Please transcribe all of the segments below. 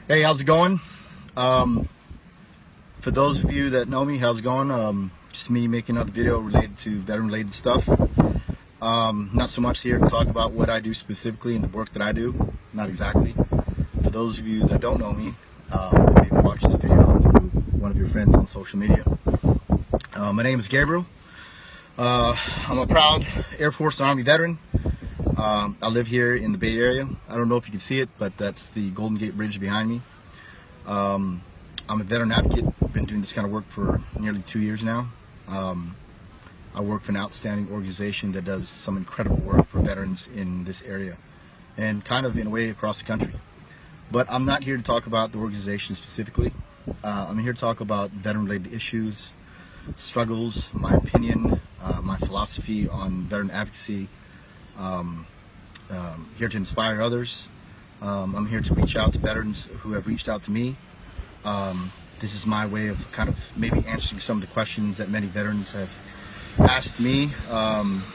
Hey, how's it going? For those of you that know me, how's it going? Just me making another video related to veteran-related stuff. Not so much here to talk about what I do specifically and the work that I do. Not exactly. For those of you that don't know me, maybe watch this video through one of your friends on social media. My name is Gabriel. I'm a proud Air Force and Army veteran. I live here in the Bay Area. I don't know if you can see it, but that's the Golden Gate Bridge behind me. I'm a veteran advocate. I've been doing this kind of work for nearly 2 years now. I work for an outstanding organization that does some incredible work for veterans in this area and kind of in a way across the country. But I'm not here to talk about the organization specifically. I'm here to talk about veteran-related issues, struggles, my opinion, my philosophy on veteran advocacy. Here to inspire others. I'm here to reach out to veterans who have reached out to me. This is my way of kind of maybe answering some of the questions that many veterans have asked me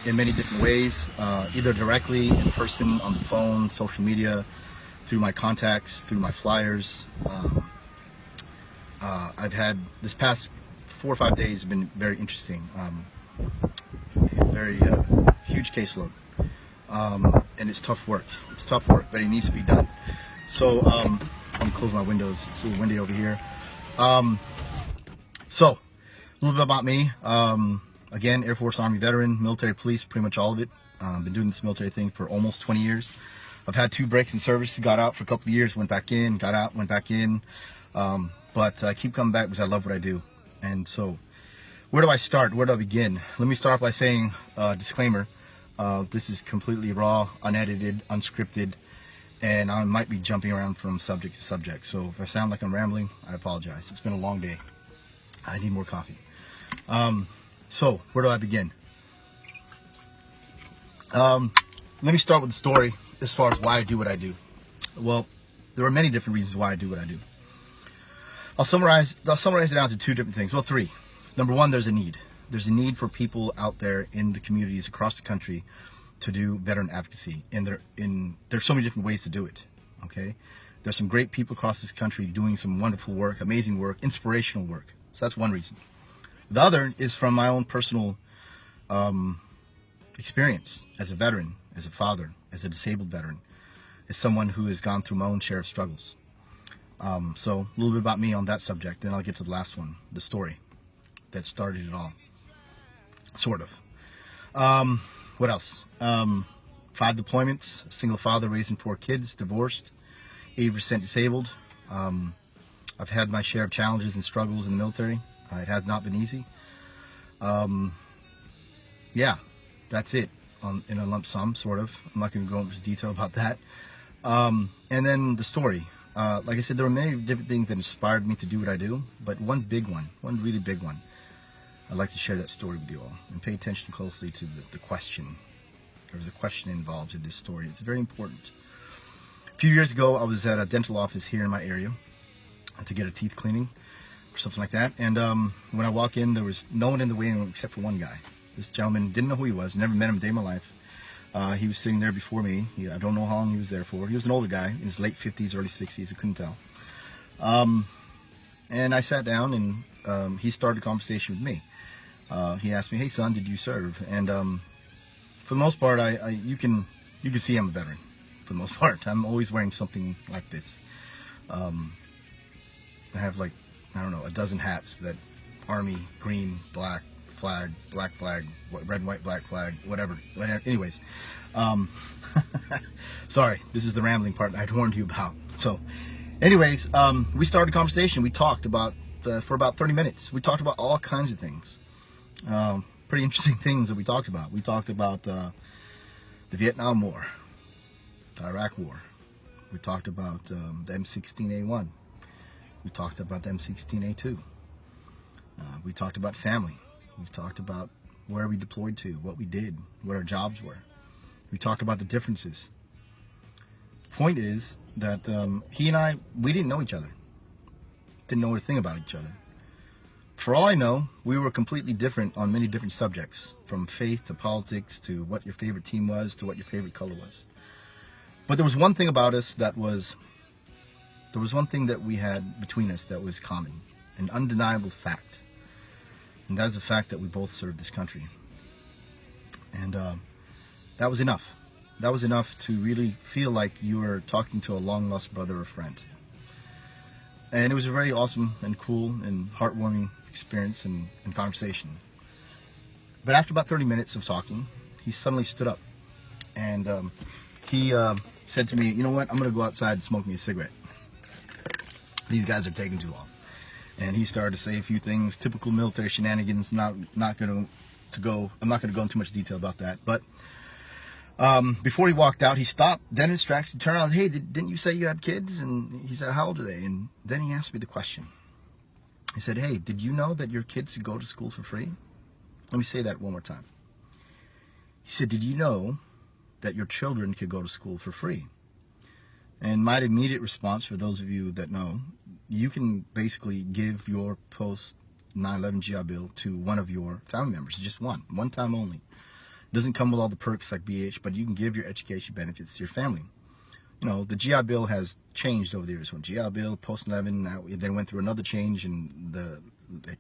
in many different ways, either directly, in person, on the phone, social media, through my contacts, through my flyers. I've had this past 4 or 5 days have been very interesting. Very huge caseload. And it's tough work. It's tough work, but it needs to be done. So let me close my windows. It's a little windy over here. So a little bit about me. Again, Air Force, Army veteran, military, police, pretty much all of it. Been doing this military thing for almost 20 years. I've had 2 breaks in service. Got out for a couple of years, went back in, got out, went back in. But I keep coming back because I love what I do. And so where do I start? Where do I begin? Let me start off by saying, disclaimer. This is completely raw, unedited, unscripted, and I might be jumping around from subject to subject. So if I sound like I'm rambling, I apologize. It's been a long day. I need more coffee. So where do I begin? Let me start with the story as far as why I do what I do. Well, there are many different reasons why I do what I do. I'll summarize it down to 2 different things. Well, 3. Number 1, there's a need. There's a need for people out there in the communities across the country to do veteran advocacy, and there's so many different ways to do it. Okay, there's some great people across this country doing some wonderful work, amazing work, inspirational work. So that's one reason. The other is from my own personal experience as a veteran, as a father, as a disabled veteran, as someone who has gone through my own share of struggles. So a little bit about me on that subject, then I'll get to the last one, the story that started it all. Sort of. What else? 5 deployments, single father raising 4 kids, divorced, 80% disabled. I've had my share of challenges and struggles in the military. It has not been easy. Yeah, that's it in a lump sum, sort of. I'm not going to go into detail about that. And then the story. Like I said, there were many different things that inspired me to do what I do, but one really big one, I'd like to share that story with you all, and pay attention closely to the question. There's a question involved in this story. It's very important. A few years ago, I was at a dental office here in my area to get a teeth cleaning or something like that. And when I walk in, there was no one in the waiting room except for one guy. This gentleman, didn't know who he was, never met him a day in my life. He was sitting there before me. I don't know how long he was there for. He was an older guy in his late 50s, early 60s. I couldn't tell. And I sat down, and he started a conversation with me. He asked me, "Hey son, did you serve?" And for the most part, you can see I'm a veteran. For the most part, I'm always wearing something like this. I have, like, I don't know, a dozen hats that Army, green, black flag, red, white, black flag, whatever. Anyways, sorry, this is the rambling part I'd warned you about. So, anyways, we started a conversation. We talked about for about 30 minutes. We talked about all kinds of things. Pretty interesting things that we talked about. We talked about the Vietnam War, the Iraq War. We talked about the M16A1. We talked about the M16A2. We talked about family. We talked about where we deployed to, what we did, what our jobs were. We talked about the differences. The point is that he and I, we didn't know each other. Didn't know a thing about each other. For all I know, we were completely different on many different subjects, from faith to politics to what your favorite team was to what your favorite color was. But there was one thing about us that was there was one thing that we had between us that was common, an undeniable fact. And that is the fact that we both served this country. And that was enough. That was enough to really feel like you were talking to a long-lost brother or friend. And it was a very awesome and cool and heartwarming experience and conversation. But after about 30 minutes of talking, he suddenly stood up. And he said to me, you know what, I'm going to go outside and smoke me a cigarette. These guys are taking too long. And he started to say a few things, typical military shenanigans. I'm not going to go into much detail about that. But before he walked out, he stopped, then in his tracks, he turned around, hey, didn't you say you had kids? And he said, how old are they? And then he asked me the question. He said, hey, did you know that your kids could go to school for free? Let me say that one more time. He said, did you know that your children could go to school for free? And my immediate response, for those of you that know, you can basically give your post 9/11 GI Bill to one of your family members, just one time only. It doesn't come with all the perks like BH, but you can give your education benefits to your family. You know, the GI Bill has changed over the years. When GI Bill, post 11, now they went through another change in the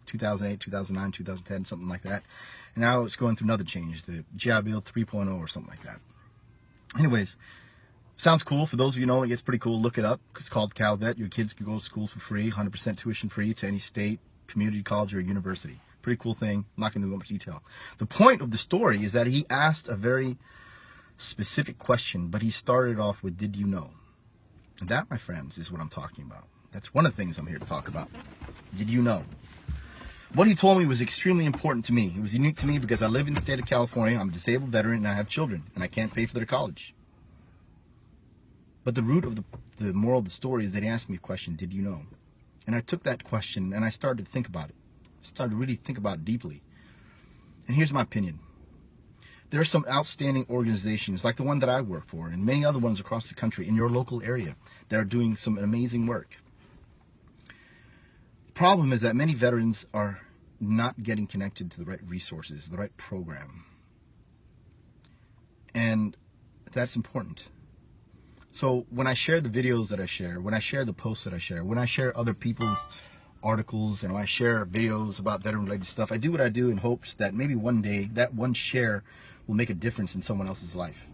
2008, 2009, 2010, something like that. And now it's going through another change, the GI Bill 3.0 or something like that. Anyways, sounds cool. For those of you who know, it gets pretty cool. Look it up. It's called CalVet. Your kids can go to school for free, 100% tuition free to any state, community college, or university. Pretty cool thing. I'm not going to go into much detail. The point of the story is that he asked a very specific question, but he started off with, did you know? And that, my friends, is what I'm talking about. That's one of the things I'm here to talk about. Did you know? What he told me was extremely important to me. It was unique to me because I live in the state of California. I'm a disabled veteran and I have children and I can't pay for their college. But the root of the moral of the story is that he asked me a question, did you know? And I took that question and I started to think about it. I started to really think about it deeply. And here's my opinion. There are some outstanding organizations like the one that I work for and many other ones across the country in your local area that are doing some amazing work. The problem is that many veterans are not getting connected to the right resources, the right program. And that's important. So when I share the videos that I share, when I share the posts that I share, when I share other people's articles and when I share videos about veteran-related stuff, I do what I do in hopes that maybe one day that one share will make a difference in someone else's life.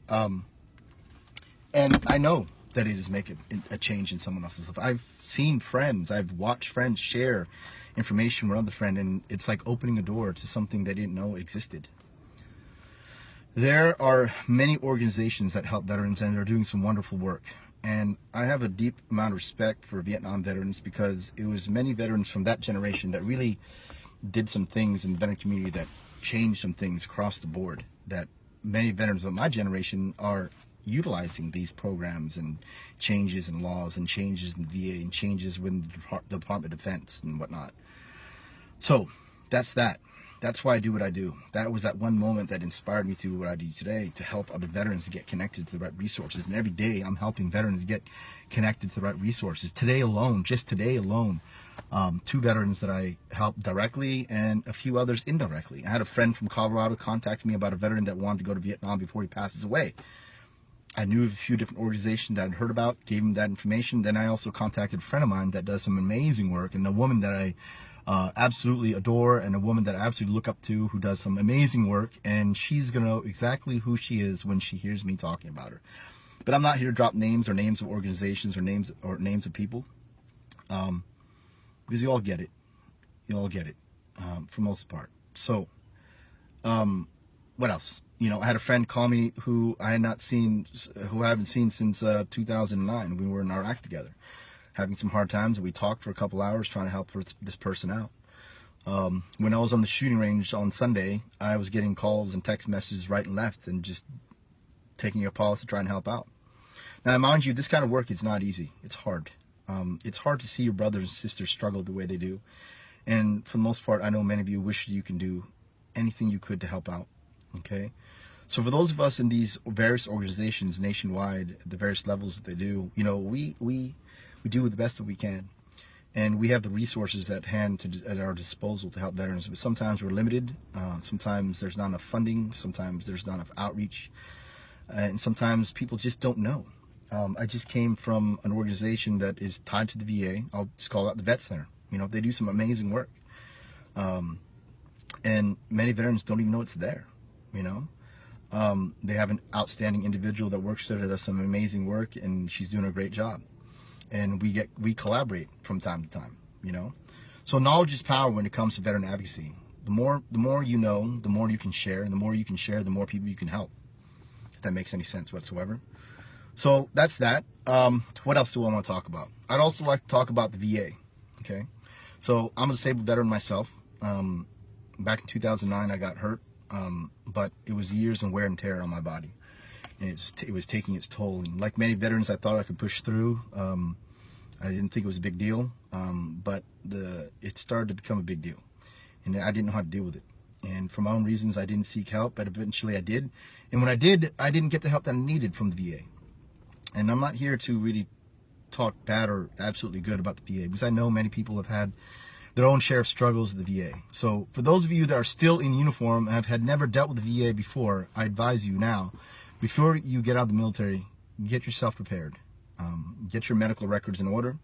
And I know that it is making a change in someone else's life. I've seen friends, I've watched friends share information with other friends, and it's like opening a door to something they didn't know existed. There are many organizations that help veterans and they're doing some wonderful work. And I have a deep amount of respect for Vietnam veterans because it was many veterans from that generation that really did some things in the veteran community that changed some things across the board, that many veterans of my generation are utilizing these programs and changes in laws and changes in the VA and changes with the Department of Defense and whatnot. So that's that. That's why I do what I do. That was that one moment that inspired me to do what I do today, to help other veterans to get connected to the right resources. And every day I'm helping veterans get connected to the right resources. Today alone, just today alone, 2 veterans that I helped directly and a few others indirectly. I had a friend from Colorado contact me about a veteran that wanted to go to Vietnam before he passes away. I knew of a few different organizations that I'd heard about, gave him that information. Then I also contacted a friend of mine that does some amazing work, and a woman that I absolutely adore, and a woman that I absolutely look up to who does some amazing work, and she's gonna know exactly who she is when she hears me talking about her. But I'm not here to drop names or names of organizations or names of people, because you all get it. You all get it, for most part. So, what else? You know, I had a friend call me who I haven't seen since 2009. We were in Iraq together, having some hard times, and we talked for a couple hours trying to help this person out. When I was on the shooting range on Sunday, I was getting calls and text messages right and left and just taking a pause to try and help out. Now, mind you, this kind of work is not easy. It's hard. It's hard to see your brothers and sisters struggle the way they do. And for the most part, I know many of you wish you can do anything you could to help out. Okay? So for those of us in these various organizations nationwide, at the various levels that they do, you know, we do the best that we can, and we have the resources at hand at our disposal to help veterans. But sometimes we're limited. Sometimes there's not enough funding. Sometimes there's not enough outreach, and sometimes people just don't know. I just came from an organization that is tied to the VA. I'll just call it the Vet Center. You know, they do some amazing work. And many veterans don't even know it's there, you know. They have an outstanding individual that works there that does some amazing work, and she's doing a great job. And we collaborate from time to time, you know. So knowledge is power when it comes to veteran advocacy. The more you know, the more you can share, and the more you can share, the more people you can help. If that makes any sense whatsoever. So that's that. What else do I want to talk about? I'd also like to talk about the VA. Okay, so I'm a disabled veteran myself. Back in 2009, I got hurt, but it was years and wear and tear on my body, and it was taking its toll. And like many veterans, I thought I could push through. I didn't think it was a big deal, but it started to become a big deal, and I didn't know how to deal with it. And for my own reasons, I didn't seek help, but eventually I did. And when I did, I didn't get the help that I needed from the VA. And I'm not here to really talk bad or absolutely good about the VA, because I know many people have had their own share of struggles with the VA. So for those of you that are still in uniform and have never dealt with the VA before, I advise you now, before you get out of the military, get yourself prepared. Get your medical records in order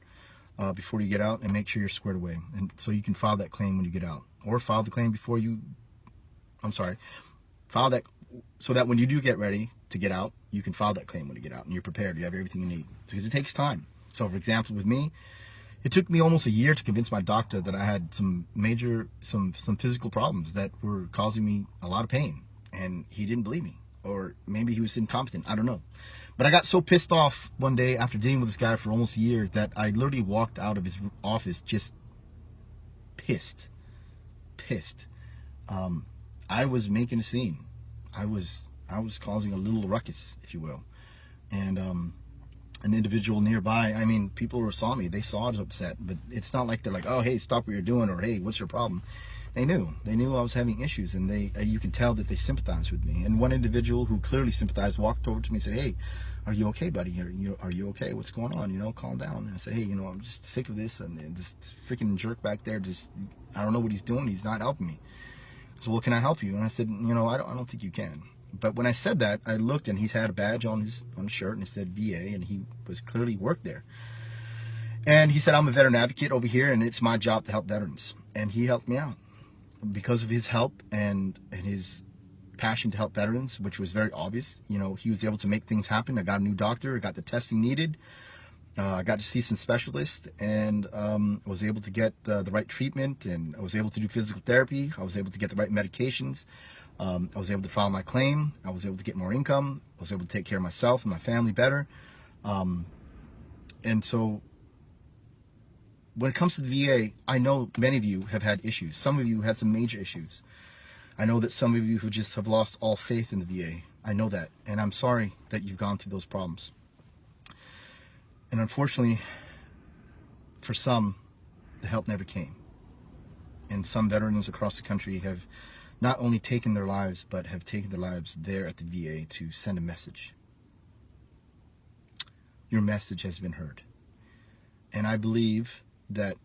before you get out, and make sure you're squared away. And so you can file that claim when you get out. Or file the claim before you, file that so that when you do get ready to get out, you can file that claim when you get out and you're prepared. You have everything you need, because it takes time. So for example, with me, it took me almost a year to convince my doctor that I had some physical problems that were causing me a lot of pain, and he didn't believe me, or maybe he was incompetent, I don't know. But I got so pissed off one day after dealing with this guy for almost a year that I literally walked out of his office just pissed. I was making a scene. I was causing a little ruckus, if you will. And an individual nearby, I mean, people saw me. They saw I was upset, but it's not like they're like, oh, hey, stop what you're doing, or hey, what's your problem? They knew I was having issues, and you could tell that they sympathized with me. And one individual who clearly sympathized walked over to me and said, hey, are you okay, buddy? Are you okay? What's going on? You know, calm down. And I said, hey, you know, I'm just sick of this, and this freaking jerk back there, I don't know what he's doing. He's not helping me. So, well, can I help you? And I said, you know, I don't think you can. But when I said that, I looked, and he had a badge on his shirt, and it said VA, and he was clearly worked there. And he said, I'm a veteran advocate over here, and it's my job to help veterans. And he helped me out. Because of his help and his passion to help veterans, which was very obvious, you know, he was able to make things happen. I got a new doctor, I got the testing needed, I got to see some specialists, and was able to get the right treatment, and I was able to do physical therapy, I was able to get the right medications, I was able to file my claim, I was able to get more income, I was able to take care of myself and my family better. And so when it comes to the VA, I know many of you have had issues. Some of you had some major issues. I know that some of you who just have lost all faith in the VA. I know that, and I'm sorry that you've gone through those problems. And unfortunately, for some, the help never came. And some veterans across the country have not only taken their lives, but have taken their lives there at the VA to send a message. Your message has been heard. And I believe that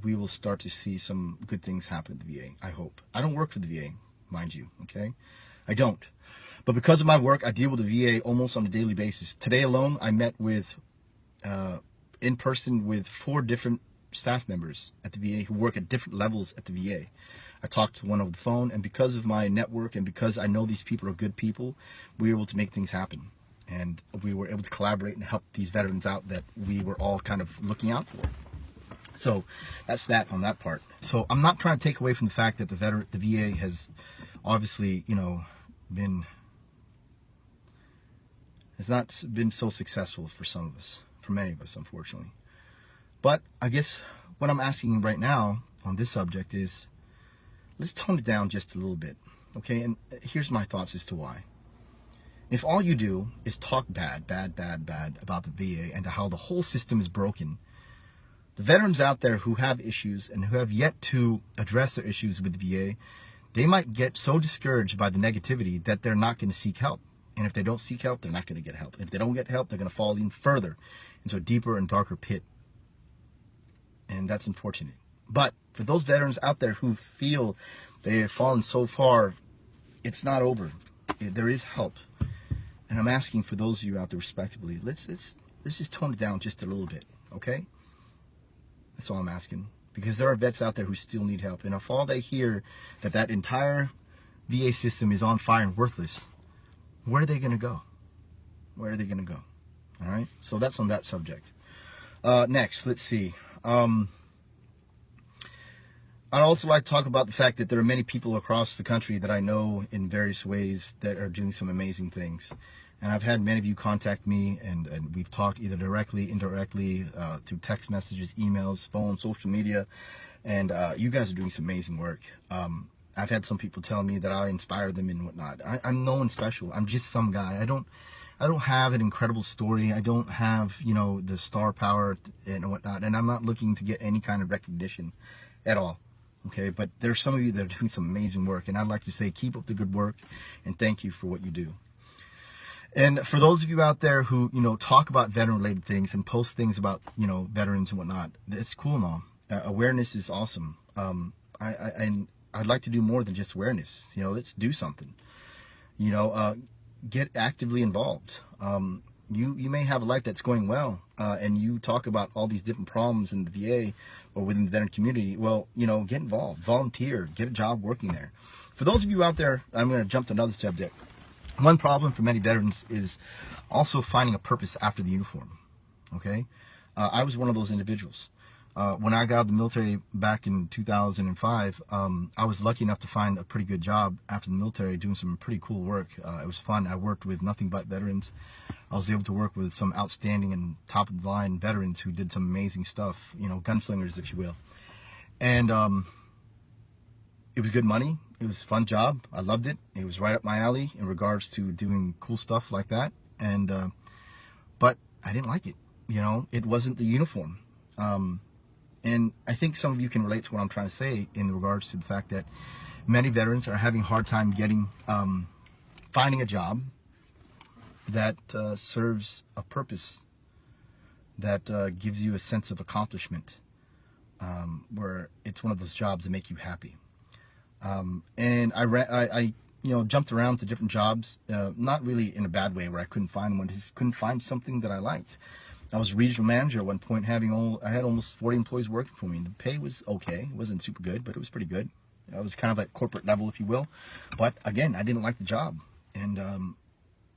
we will start to see some good things happen at the VA, I hope. I don't work for the VA, mind you, okay? I don't. But because of my work, I deal with the VA almost on a daily basis. Today alone, I met with, in person with 4 different staff members at the VA who work at different levels at the VA. I talked to one over the phone, and because of my network and because I know these people are good people, we were able to make things happen. And we were able to collaborate and help these veterans out that we were all kind of looking out for. So that's that on that part. So I'm not trying to take away from the fact that the VA has obviously, you know, has not been so successful for some of us, for many of us, unfortunately. But I guess what I'm asking right now on this subject is, let's tone it down just a little bit, okay? And here's my thoughts as to why. If all you do is talk bad about the VA and how the whole system is broken, the veterans out there who have issues and who have yet to address their issues with the VA, they might get so discouraged by the negativity that they're not going to seek help. And if they don't seek help, they're not going to get help. If they don't get help, they're going to fall even further into a deeper and darker pit. And that's unfortunate. But for those veterans out there who feel they have fallen so far, it's not over. There is help. And I'm asking for those of you out there respectively, let's just tone it down just a little bit, okay? That's all I'm asking. Because there are vets out there who still need help. And if all they hear that entire VA system is on fire and worthless, where are they going to go? Where are they going to go? All right? So that's on that subject. Next, let's see. I'd also like to talk about the fact that there are many people across the country that I know in various ways that are doing some amazing things. And I've had many of you contact me, and we've talked either directly, indirectly, through text messages, emails, phone, social media, and you guys are doing some amazing work. I've had some people tell me that I inspire them and whatnot. I'm no one special. I'm just some guy. I don't have an incredible story. I don't have, you know, the star power and whatnot, and I'm not looking to get any kind of recognition at all. Okay, but there's some of you that are doing some amazing work, and I'd like to say keep up the good work, and thank you for what you do. And for those of you out there who, you know, talk about veteran-related things and post things about, you know, veterans and whatnot, it's cool and all. Awareness is awesome. And I'd like to do more than just awareness. You know, let's do something. You know, get actively involved. You may have a life that's going well, and you talk about all these different problems in the VA or within the veteran community. Well, you know, get involved, volunteer, get a job working there. For those of you out there, I'm going to jump to another subject. One problem for many veterans is also finding a purpose after the uniform. Okay, I was one of those individuals. When I got out of the military back in 2005, I was lucky enough to find a pretty good job after the military, doing some pretty cool work. It was fun. I worked with nothing but veterans. I was able to work with some outstanding and top-of-the-line veterans who did some amazing stuff, you know, gunslingers, if you will. And it was good money. It was a fun job. I loved it. It was right up my alley in regards to doing cool stuff like that. And but I didn't like it. You know, it wasn't the uniform. And I think some of you can relate to what I'm trying to say in regards to the fact that many veterans are having a hard time getting, finding a job that serves a purpose, that gives you a sense of accomplishment, where it's one of those jobs that make you happy. And I you know, jumped around to different jobs, not really in a bad way where I couldn't find one, just couldn't find something that I liked. I was a regional manager at one point, I had almost 40 employees working for me. And the pay was okay. It wasn't super good, but it was pretty good. I was kind of at corporate level, if you will. But again, I didn't like the job. And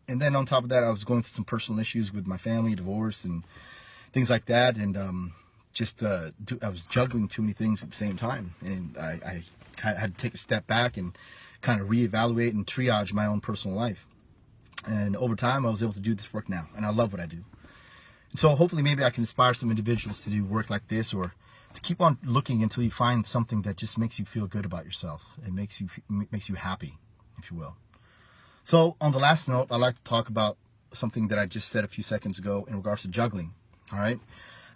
then on top of that, I was going through some personal issues with my family, divorce, and things like that. And I was juggling too many things at the same time. And I kind of had to take a step back and kind of reevaluate and triage my own personal life. And over time, I was able to do this work now. And I love what I do. So hopefully maybe I can inspire some individuals to do work like this, or to keep on looking until you find something that just makes you feel good about yourself. It makes you happy, if you will. So on the last note, I'd like to talk about something that I just said a few seconds ago in regards to juggling. All right.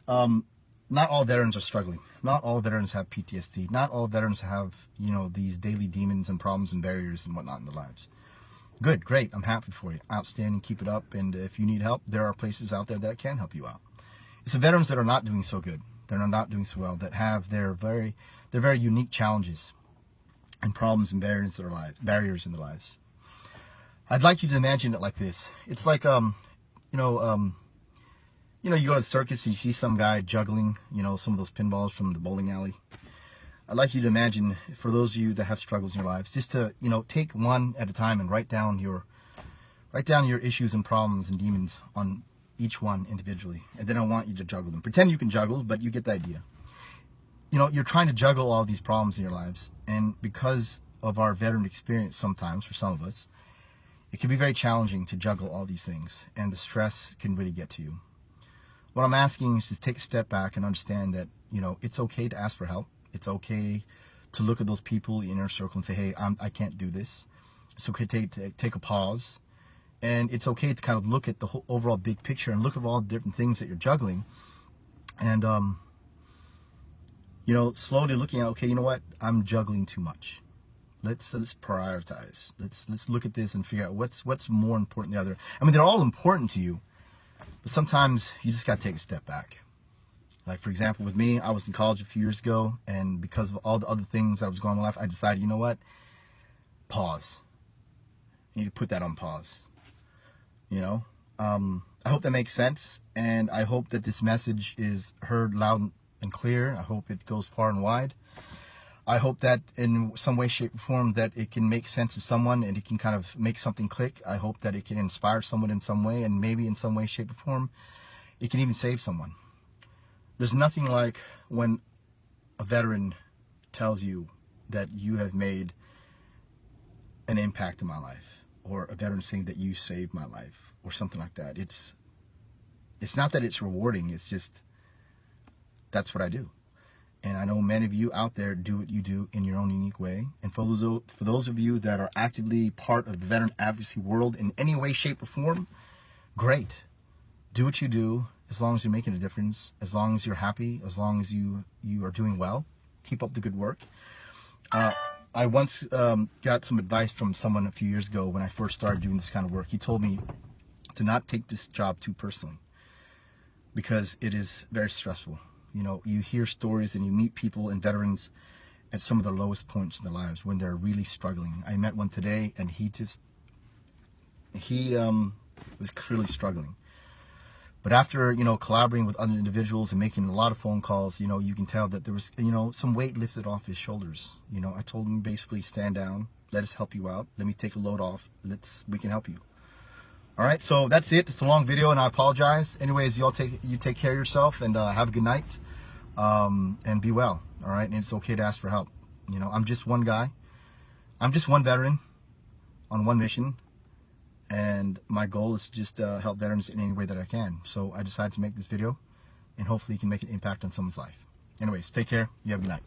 Not all veterans are struggling. Not all veterans have PTSD. Not all veterans have, you know, these daily demons and problems and barriers and whatnot in their lives. Good, great, I'm happy for you. Outstanding, keep it up, and if you need help, there are places out there that can help you out. It's the veterans that are not doing so good, that are not doing so well, that have their very unique challenges and problems and barriers in their lives. I'd like you to imagine it like this. It's like, you know, you go to the circus and you see some guy juggling, you know, some of those pinballs from the bowling alley. I'd like you to imagine, for those of you that have struggles in your lives, just to, you know, take one at a time and write down your issues and problems and demons on each one individually. And then I want you to juggle them. Pretend you can juggle, but you get the idea. You know, you're trying to juggle all these problems in your lives. And because of our veteran experience sometimes, for some of us, it can be very challenging to juggle all these things. And the stress can really get to you. What I'm asking is to take a step back and understand that, you know, it's okay to ask for help. It's okay to look at those people in your inner circle and say, hey, I can't do this. It's okay to take a pause. And it's okay to kind of look at the whole overall big picture and look at all the different things that you're juggling. And, you know, slowly looking at, okay, you know what? I'm juggling too much. Let's prioritize. Let's look at this and figure out what's more important than the other. I mean, they're all important to you, but sometimes you just got to take a step back. Like, for example, with me, I was in college a few years ago, and because of all the other things that was going on in my life, I decided, you know what? Pause. You need to put that on pause. You know, I hope that makes sense, and I hope that this message is heard loud and clear. I hope it goes far and wide. I hope that in some way, shape, or form that it can make sense to someone and it can kind of make something click. I hope that it can inspire someone in some way, and maybe in some way, shape, or form, it can even save someone. There's nothing like when a veteran tells you that you have made an impact in my life, or a veteran saying that you saved my life, or something like that. It's not that it's rewarding, it's just that's what I do. And I know many of you out there do what you do in your own unique way. And for those of you that are actively part of the veteran advocacy world in any way, shape, or form, great. Do what you do, as long as you're making a difference, as long as you're happy, as long as you are doing well. Keep up the good work. I once got some advice from someone a few years ago when I first started doing this kind of work. He told me to not take this job too personally, because it is very stressful. You know, you hear stories and you meet people and veterans at some of the lowest points in their lives when they're really struggling. I met one today, and he was clearly struggling. But after, you know, collaborating with other individuals and making a lot of phone calls, you know, you can tell that there was, you know, some weight lifted off his shoulders. You know, I told him basically, stand down, let us help you out. Let me take a load off. We can help you. All right, so that's it. It's a long video, and I apologize. Anyways, you take care of yourself, and have a good night, and be well. All right, and it's okay to ask for help. You know, I'm just one guy. I'm just one veteran on one mission. And my goal is to just help veterans in any way that I can. So I decided to make this video, and hopefully you can make an impact on someone's life. Anyways, take care. You have a good night.